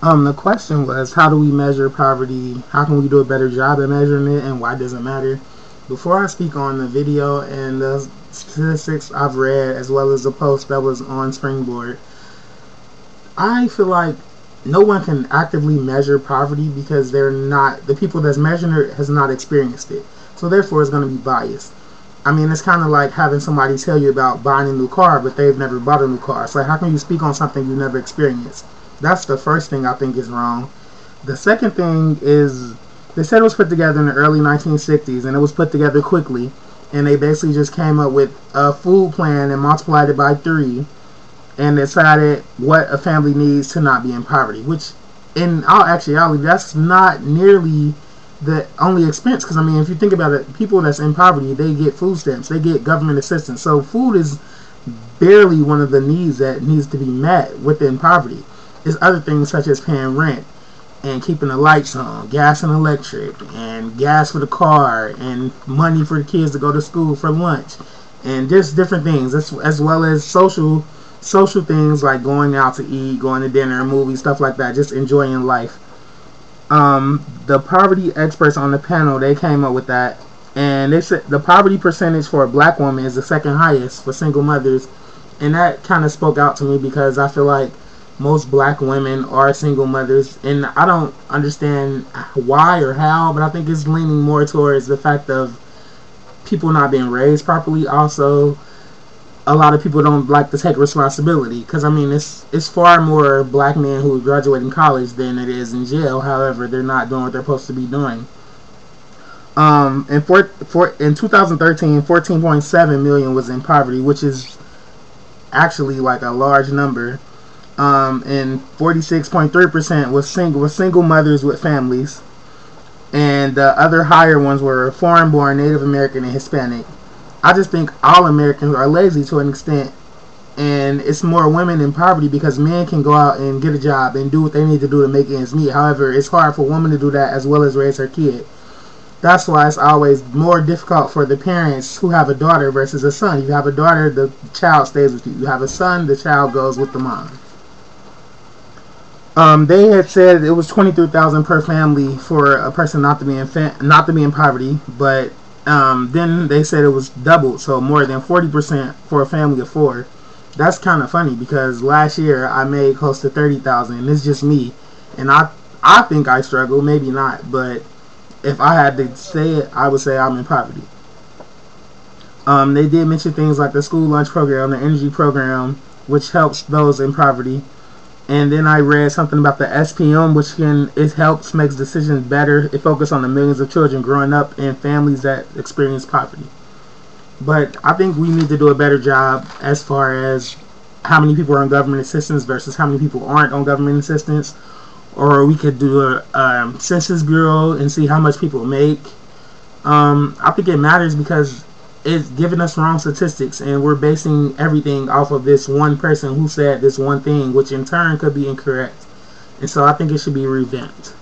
The question was, how do we measure poverty? How can we do a better job at measuring it, and why does it matter? Before I speak on the video and the statistics I've read, as well as the post that was on Springboard, I feel like no one can actively measure poverty because the people that's measuring it has not experienced it. So therefore it's going to be biased. I mean, it's kind of like having somebody tell you about buying a new car, but they've never bought a new car. So how can you speak on something you never experienced? That's the first thing I think is wrong. The second thing is, they said it was put together in the early 1960s, and it was put together quickly, and they basically just came up with a food plan and multiplied it by 3, and decided what a family needs to not be in poverty, which in all actuality, that's not nearly the only expense, because I mean, if you think about it, people that's in poverty, they get food stamps, they get government assistance, so food is barely one of the needs that needs to be met within poverty. There's other things such as paying rent and keeping the lights on, gas and electric, and gas for the car, and money for the kids to go to school for lunch, and just different things, as well as social things like going out to eat, going to dinner, movies, stuff like that, just enjoying life. The poverty experts on the panel, they came up with that, and they said the poverty percentage for a black woman is the second highest for single mothers, and that kind of spoke out to me because I feel like most black women are single mothers, and I don't understand why or how, but I think it's leaning more towards the fact of people not being raised properly. Also, a lot of people don't like to take responsibility, because I mean, it's far more black men who graduate in college than it is in jail. However, they're not doing what they're supposed to be doing. In 2013, 14.7 million was in poverty, which is actually like a large number. And 46.3% was single mothers with families, and the other higher ones were foreign-born, Native American, and Hispanic. I just think all Americans are lazy to an extent, and it's more women in poverty because men can go out and get a job and do what they need to do to make ends meet. However, it's hard for a woman to do that as well as raise her kid. That's why it's always more difficult for the parents who have a daughter versus a son. If you have a daughter, the child stays with you. You have a son, the child goes with the mom. They had said it was $23,000 per family for a person not to be in poverty, but then they said it was doubled, so more than 40% for a family of 4. That's kind of funny because last year I made close to $30,000, and it's just me, and I think I struggle, maybe not, but if I had to say it, I would say I'm in poverty. They did mention things like the school lunch program, the energy program, which helps those in poverty. And then I read something about the SPM, which it helps makes decisions better. It focuses on the millions of children growing up in families that experience poverty. But I think we need to do a better job as far as how many people are on government assistance versus how many people aren't on government assistance. Or we could do a Census Bureau and see how much people make. I think it matters because it's giving us wrong statistics, and we're basing everything off of this one person who said this one thing, which in turn could be incorrect. And so I think it should be revamped.